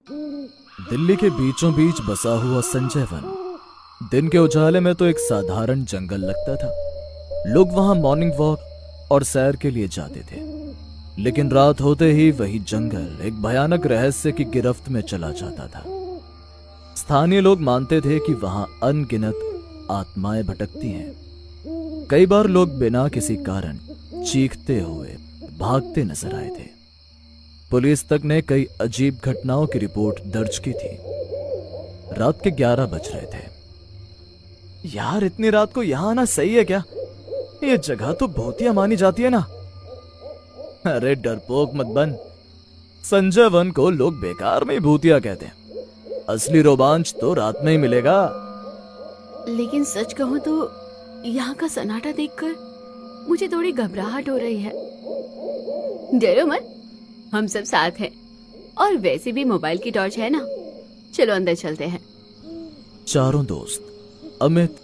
दिल्ली के बीचों बीच बसा हुआ संजय वन दिन के उजाले में तो एक साधारण जंगल लगता था। लोग वहां मॉर्निंग वॉक और सैर के लिए जाते थे, लेकिन रात होते ही वही जंगल एक भयानक रहस्य की गिरफ्त में चला जाता था। स्थानीय लोग मानते थे कि वहां अनगिनत आत्माएं भटकती हैं। कई बार लोग बिना किसी कारण चीखते हुए भागते नजर आए थे। पुलिस तक ने कई अजीब घटनाओं की रिपोर्ट दर्ज की थी। रात के 11 बज रहे थे। यार, इतनी रात को यहां आना सही है क्या? ये जगह तो भूतिया मानी जाती है ना। अरे डरपोक मत बन। संजय वन को लोग बेकार में ही भूतिया कहते हैं। असली रोमांच तो रात में ही मिलेगा। लेकिन सच कहूं तो यहाँ का सन्नाटा देखकर मुझे थोड़ी घबराहट हो रही है। डरो मत, हम सब साथ हैं। और वैसे भी मोबाइल की टॉर्च है ना। चलो अंदर चलते हैं। चारों दोस्त अमित,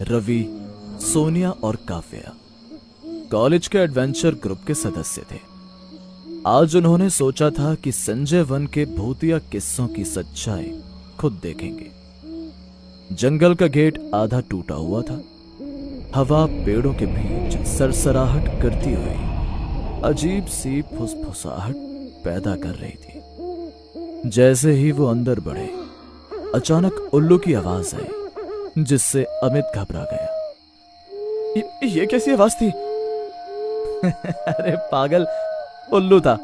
रवि, सोनिया और काव्या कॉलेज के एडवेंचर ग्रुप के सदस्य थे। आज उन्होंने सोचा था कि संजय वन के भूतिया किस्सों की सच्चाई खुद देखेंगे। जंगल का गेट आधा टूटा हुआ था। हवा पेड़ों के बीच सरसराहट करती हुई अजीब सी फुसफुसाहट पैदा कर रही थी। जैसे ही वो अंदर बढ़े, अचानक उल्लू की आवाज आई, जिससे अमित घबरा गया। ये कैसी आवाज थी? अरे पागल, उल्लू था।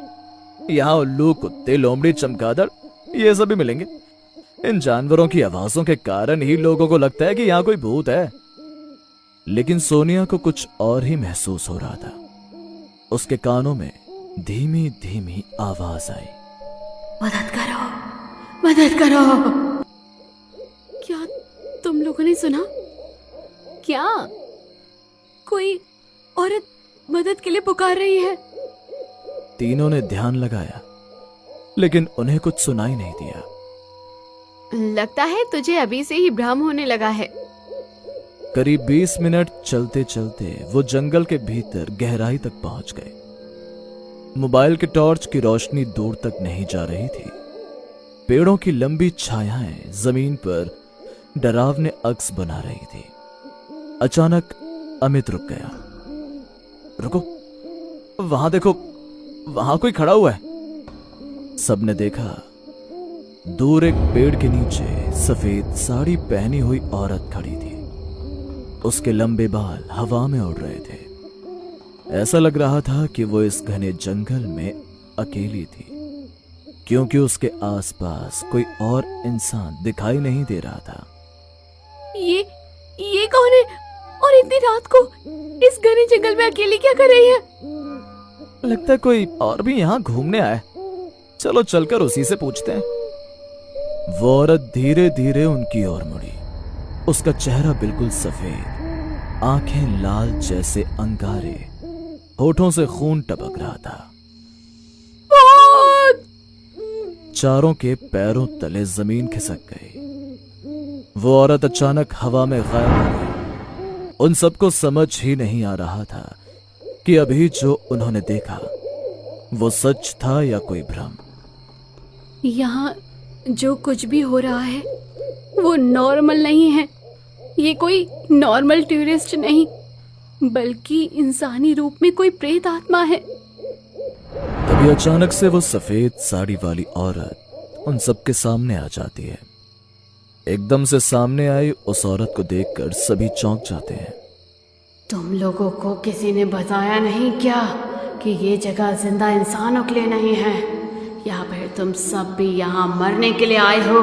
यहाँ उल्लू, कुत्ते, लोमड़ी, चमगादड़ ये सभी मिलेंगे। इन जानवरों की आवाजों के कारण ही लोगों को लगता है कि यहाँ कोई भूत है। लेकिन सोनिया को कुछ और ही महसूस हो रहा था। उसके कानों में धीमी धीमी आवाज आई, मदद करो, मदद करो। क्या तुम लोगों ने सुना? क्या कोई औरत मदद के लिए पुकार रही है? तीनों ने ध्यान लगाया, लेकिन उन्हें कुछ सुनाई नहीं दिया। लगता है तुझे अभी से ही भ्रम होने लगा है। करीब 20 मिनट चलते चलते वो जंगल के भीतर गहराई तक पहुंच गए। मोबाइल के टॉर्च की रोशनी दूर तक नहीं जा रही थी। पेड़ों की लंबी छायाएं जमीन पर डरावने अक्स बना रही थी। अचानक अमित रुक गया। रुको, वहां देखो, वहां कोई खड़ा हुआ है। सबने देखा। दूर एक पेड़ के नीचे सफेद साड़ी पहनी हुई औरत खड़ी थी। उसके लंबे बाल हवा में उड़ रहे थे। ऐसा लग रहा था कि वो इस घने जंगल में अकेली थी, क्योंकि उसके आसपास कोई और इंसान दिखाई नहीं दे रहा था। ये कौन है? और इतनी रात को इस घने जंगल में अकेली क्या कर रही है? लगता है कोई और भी यहाँ घूमने आया। चलो चलकर उसी से पूछते हैं। वो औरत धीरे धीरे उनकी ओर मुड़ी। उसका चेहरा बिल्कुल सफेद, आंखें लाल जैसे अंगारे, होठों से खून टपक रहा था। चारों के पैरों तले जमीन खिसक गई। वो औरत अचानक हवा में गायब हो गई। उन सबको समझ ही नहीं आ रहा था कि अभी जो उन्होंने देखा वो सच था या कोई भ्रम। यहाँ जो कुछ भी हो रहा है वो नॉर्मल नहीं है। ये कोई नॉर्मल टूरिस्ट नहीं, बल्कि इंसानी रूप में कोई प्रेत आत्मा है। तभी अचानक से वो सफेद साड़ी वाली औरत उन सबके सामने आ जाती है। एकदम से सामने आई उस औरत को देखकर सभी चौंक जाते हैं। तुम लोगों को किसी ने बताया नहीं क्या कि ये जगह जिंदा इंसानों के लिए नहीं है, या फिर तुम सब भी यहाँ मरने के लिए आए हो?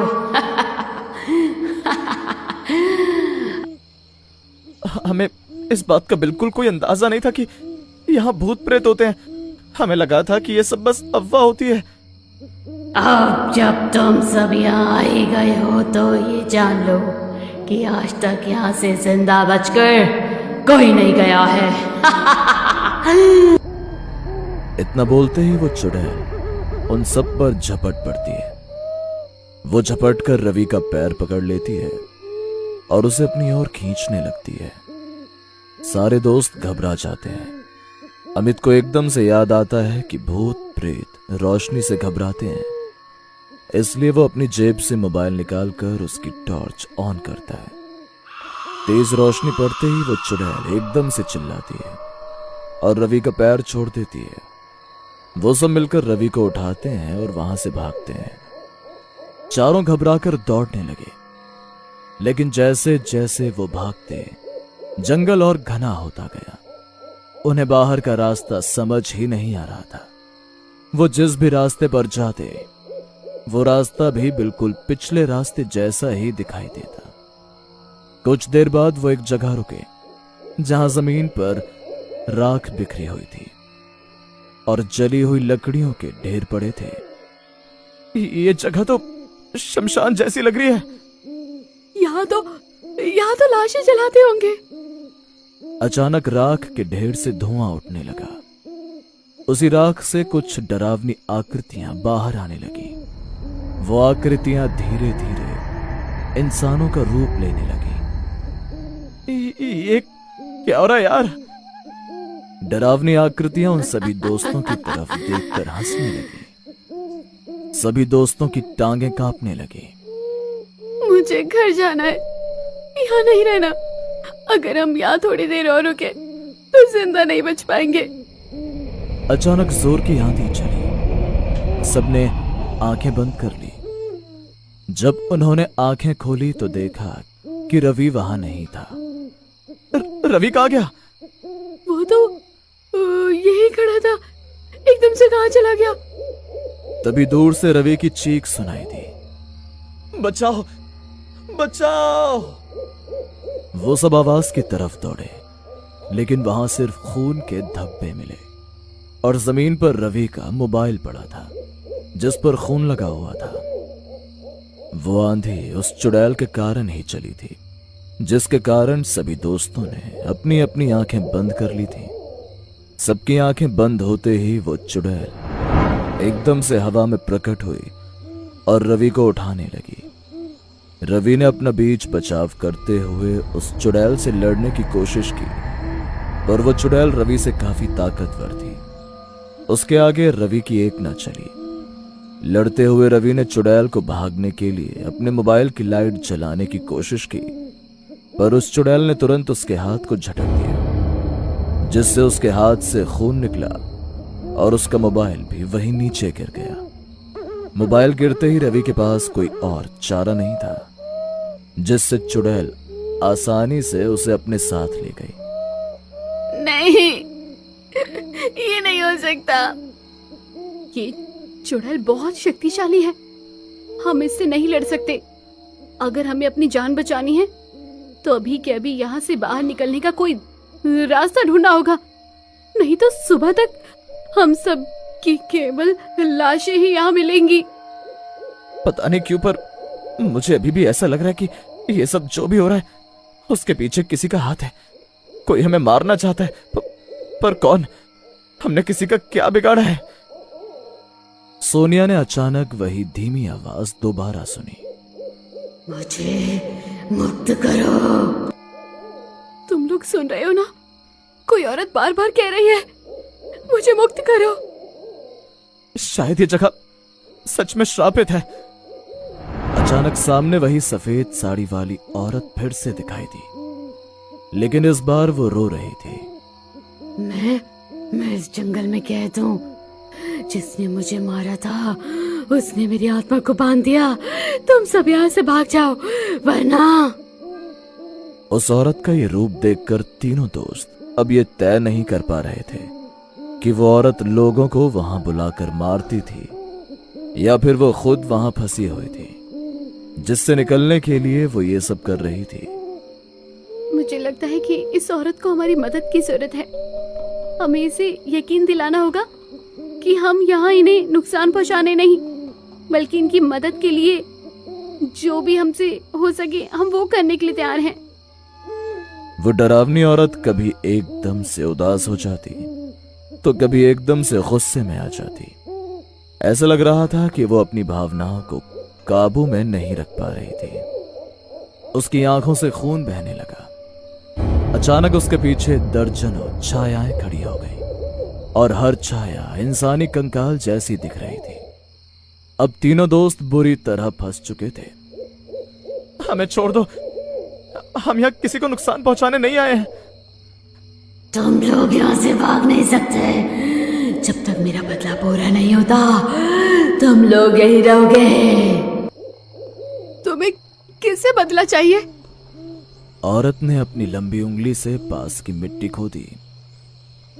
हमें इस बात का बिल्कुल कोई अंदाजा नहीं था कि यहाँ भूत प्रेत होते हैं। हमें लगा था कि ये सब बस अफवाह होती है। अब जब तुम सब यहाँ आ ही गए हो तो ये जान लो कि आज तक यहाँ से जिंदा बचकर कोई नहीं गया है। इतना बोलते ही वो चुड़ैल उन सब पर झपट पड़ती है। वो झपट कर रवि का पैर पकड़ लेती है और उसे अपनी ओर खींचने लगती है। सारे दोस्त घबरा जाते हैं। अमित को एकदम से याद आता है कि भूत प्रेत रोशनी से घबराते हैं। इसलिए वो अपनी जेब से मोबाइल निकालकर उसकी टॉर्च ऑन करता है। तेज रोशनी पड़ते ही वो चुड़ैल एकदम से चिल्लाती है और रवि का पैर छोड़ देती है। वो सब मिलकर रवि को उठाते हैं और वहां से भागते हैं। चारों घबराकर दौड़ने लगे, लेकिन जैसे जैसे वो भागते जंगल और घना होता गया। उन्हें बाहर का रास्ता समझ ही नहीं आ रहा था। वो जिस भी रास्ते पर जाते वो रास्ता भी बिल्कुल पिछले रास्ते जैसा ही दिखाई देता। कुछ देर बाद वो एक जगह रुके जहां जमीन पर राख बिखरी हुई थी और जली हुई लकड़ियों के ढेर पड़े थे। ये जगह तो शमशान जैसी लग रही है। यहाँ तो लाशें जलाते होंगे। अचानक राख के ढेर से धुआं उठने लगा। उसी राख से कुछ डरावनी आकृतियां बाहर आने लगी। वो आकृतियां धीरे धीरे इंसानों का रूप लेने लगी। ये क्या हो रहा है यार? डरावनी आकृतियां उन सभी दोस्तों की तरफ देखकर हंसने लगी। सभी दोस्तों की टांगें कांपने लगी। मुझे घर जाना है, यहाँ नहीं रहना। अगर हम यहाँ थोड़ी देर और रुके तो जिंदा नहीं बच पाएंगे। अचानक जोर की आंधी चली। सबने आंखें बंद कर ली। जब उन्होंने आंखें खोली तो देखा कि रवि वहां नहीं था। रवि कहाँ गया? वो तो यही खड़ा था, एकदम से कहाँ चला गया? तभी दूर से रवि की चीख सुनाई दी, बचाओ बचाओ। वो सब आवाज की तरफ दौड़े, लेकिन वहां सिर्फ खून के धब्बे मिले और जमीन पर रवि का मोबाइल पड़ा था जिस पर खून लगा हुआ था। वो आंधी उस चुड़ैल के कारण ही चली थी, जिसके कारण सभी दोस्तों ने अपनी अपनी आंखें बंद कर ली थी। सबकी आंखें बंद होते ही वो चुड़ैल एकदम से हवा में प्रकट हुई और रवि को उठाने लगी। रवि ने अपना बीच बचाव करते हुए उस चुड़ैल से लड़ने की कोशिश की, पर वो चुड़ैल रवि से काफी ताकतवर थी। उसके आगे रवि की एक न चली। लड़ते हुए रवि ने चुड़ैल को भागने के लिए अपने मोबाइल की लाइट जलाने की कोशिश की, पर उस चुड़ैल ने तुरंत उसके हाथ को झटक दिया, जिससे उसके हाथ से खून निकला और उसका मोबाइल भी वहीं नीचे गिर गया। मोबाइल गिरते ही रवि के पास कोई और चारा नहीं था, जिससे चुड़ैल आसानी से उसे अपने साथ ले गई। नहीं, ये नहीं हो सकता। ये चुड़ैल बहुत शक्तिशाली है, हम इससे नहीं लड़ सकते। अगर हमें अपनी जान बचानी है तो अभी के अभी यहाँ से बाहर निकलने का कोई रास्ता ढूंढना होगा, नहीं तो सुबह तक हम सब की केवल लाशें ही यहाँ मिलेंगी। पता नहीं क्यों, पर मुझे अभी भी ऐसा लग रहा है कि ये सब जो भी हो रहा है उसके पीछे किसी का हाथ है। कोई हमें मारना चाहता है, पर कौन? हमने किसी का क्या बिगाड़ा है? सोनिया ने अचानक वही धीमी आवाज दोबारा सुनी, मुझे मुक्त करो। तुम लोग सुन रहे हो ना? कोई औरत बार बार कह रही है, मुझे मुक्त करो। शायद ये जगह सच में श्रापित है। अचानक सामने वही सफेद साड़ी वाली औरत फिर से दिखाई दी, लेकिन इस बार वो रो रही थी। मैं इस जंगल में कैद हूँ। जिसने मुझे मारा था उसने मेरी आत्मा को बांध दिया। तुम सब यहाँ से भाग जाओ, वरना। उस औरत का ये रूप देखकर तीनों दोस्त अब ये तय नहीं कर पा रहे थे कि वो औरत लोगों को वहां बुलाकर मारती थी या फिर वो खुद वहां फंसी हुई थी, जिससे निकलने के लिए वो ये सब कर रही थी। मुझे लगता है कि इस औरत को हमारी मदद की जरूरत है। हमें इसे यकीन दिलाना होगा कि हम यहाँ इन्हें नुकसान पहुँचाने नहीं, बल्कि इनकी मदद के लिए जो भी हमसे हो सके हम वो करने के लिए तैयार हैं। वो डरावनी औरत कभी एकदम से उदास हो जाती तो कभी एकदम से गुस्से में आ जाती। ऐसा लग रहा था कि वो अपनी भावनाओं को काबू में नहीं रख पा रही थी। उसकी आंखों से खून बहने लगा। अचानक उसके पीछे दर्जनों छायाएं खड़ी हो गई और हर छाया इंसानी कंकाल जैसी दिख रही थी। अब तीनों दोस्त बुरी तरह फंस चुके थे। हमें छोड़ दो, हम यहाँ किसी को नुकसान पहुंचाने नहीं आए हैं। तुम लोग यहाँ से भाग नहीं सकते। जब तक मेरा बदला पूरा नहीं होता तुम लोग यही रहोगे। तुम्हें किससे बदला चाहिए? औरत ने अपनी लंबी उंगली से पास की मिट्टी खोदी।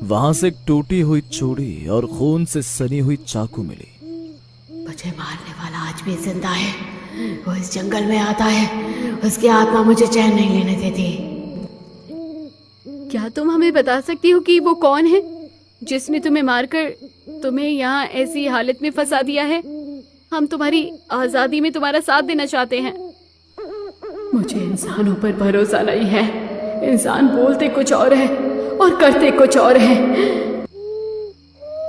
वहां से एक टूटी हुई चूड़ी और खून से सनी हुई चाकू मिली। मुझे मारने वाला आज भी जिंदा है। वो इस जंगल में आता है, उसकी आत्मा मुझे चैन नहीं लेने देती। क्या तुम हमें बता सकती हो कि वो कौन है जिसने तुम्हें मारकर तुम्हें यहाँ ऐसी हालत में फंसा दिया है? हम तुम्हारी आजादी में तुम्हारा साथ देना चाहते हैं। मुझे इंसानों पर भरोसा नहीं है। इंसान बोलते कुछ और है और करते कुछ और है।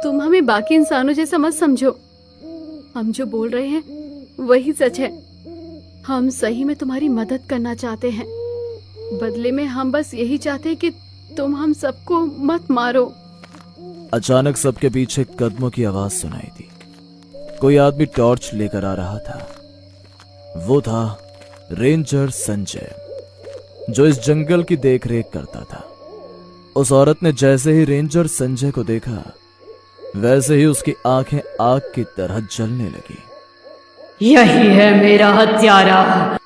तुम हमें बाकी इंसानों जैसा मत समझो। हम जो बोल रहे हैं वही सच है। हम सही में तुम्हारी मदद करना चाहते हैं। बदले में हम बस यही चाहते हैं कि तुम हम सबको मत मारो। अचानक सबके पीछे कदमों की आवाज सुनाई दी। कोई आदमी टॉर्च लेकर आ रहा था। वो था रेंजर संजय, जो इस जंगल की देखरेख करता था। उस औरत ने जैसे ही रेंजर संजय को देखा, वैसे ही उसकी आंखें आग की तरह जलने लगी। यही है मेरा हत्यारा।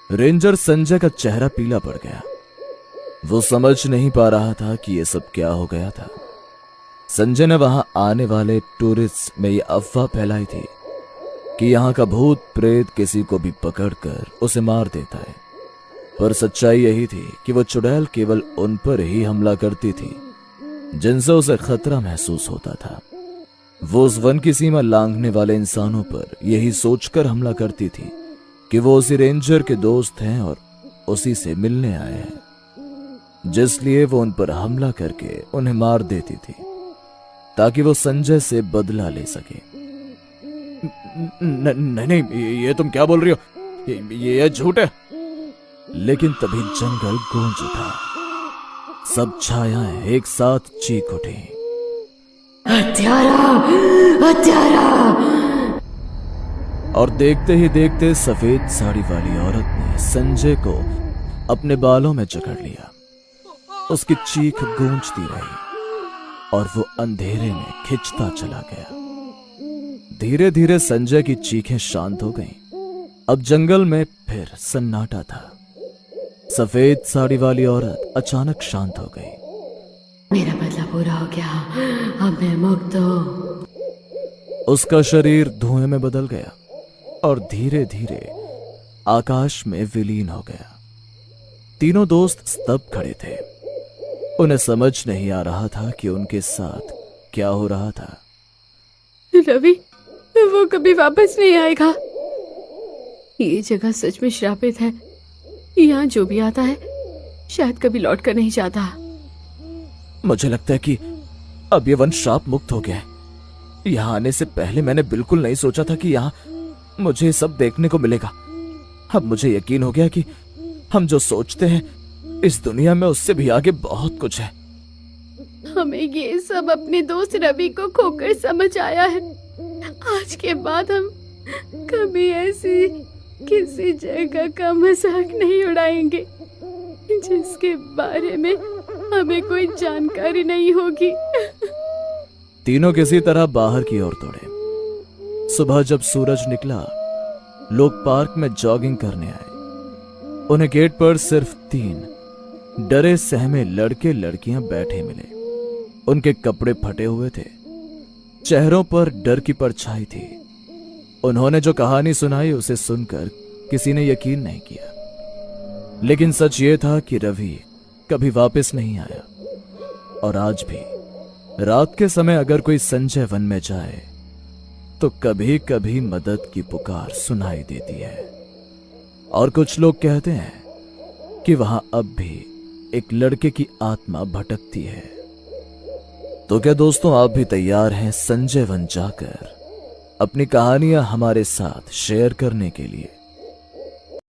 रेंजर संजय का चेहरा पीला पड़ गया। वो समझ नहीं पा रहा था कि ये सब क्या हो गया था। संजय ने वहां आने वाले टूरिस्ट में ये अफवाह फैलाई थी कि यहाँ का भूत प्रेत किसी को भी पकड़कर उसे मार देता है, पर सच्चाई यही थी कि वो चुड़ैल केवल उन पर ही हमला करती थी जिनसे उसे खतरा महसूस होता था। वो उस वन की सीमा लांघने वाले इंसानों पर यही सोचकर हमला करती थी कि वो उसी रेंजर के दोस्त हैं और उसी से मिलने आए हैं, जिसलिए वो उन पर हमला करके उन्हें मार देती थी ताकि वो संजय से बदला ले सके। नहीं, ये तुम क्या बोल रही हो? ये झूठ है। लेकिन तभी जंगल गूंज उठा। सब छायाएं एक साथ चीख उठी। हत्यारा, हत्यारा। और देखते ही देखते सफेद साड़ी वाली औरत ने संजय को अपने बालों में जकड़ लिया। उसकी चीख गूंजती रही और वो अंधेरे में खिंचता चला गया। धीरे धीरे संजय की चीखें शांत हो गईं। अब जंगल में फिर सन्नाटा था। सफेद साड़ी वाली औरत अचानक शांत हो गई। मेरा बदला पूरा हो गया, अब मैं मुक्त हूं। उसका शरीर धुएं में बदल गया और धीरे धीरे आकाश में विलीन हो गया। तीनों दोस्त स्तब्ध खड़े थे। उन्हें समझ नहीं आ रहा था कि उनके साथ क्या हो रहा था। रवि, वो कभी वापस नहीं आएगा। ये जगह सच में श्रापित है। यहाँ जो भी आता है शायद कभी लौट कर नहीं जाता। मुझे लगता है कि अब ये वन श्राप मुक्त हो गया है। यहाँ आने से पहले मैंने बिल्कुल नहीं सोचा था कि यहाँ मुझे सब देखने को मिलेगा। अब मुझे यकीन हो गया कि हम जो सोचते हैं इस दुनिया में उससे भी आगे बहुत कुछ है। हमें ये सब अपने दोस्त रवि को खोकर समझ आया है। आज के बाद हम कभी ऐसी किसी जगह का मजाक नहीं उड़ाएंगे जिसके बारे में हमें कोई जानकारी नहीं होगी। तीनों किसी तरह बाहर की ओर दौड़े। सुबह जब सूरज निकला, लोग पार्क में जॉगिंग करने आए। उन्हें गेट पर सिर्फ 3 डरे सहमे लड़के लड़कियां बैठे मिले। उनके कपड़े फटे हुए थे, चेहरों पर डर की परछाई थी। उन्होंने जो कहानी सुनाई उसे सुनकर किसी ने यकीन नहीं किया, लेकिन सच ये था कि रवि कभी वापस नहीं आया। और आज भी रात के समय अगर कोई संजय वन में जाए तो कभी कभी मदद की पुकार सुनाई देती है। और कुछ लोग कहते हैं कि वहां अब भी एक लड़के की आत्मा भटकती है। तो क्या दोस्तों, आप भी तैयार हैं संजय वन जाकर अपनी कहानियां हमारे साथ शेयर करने के लिए?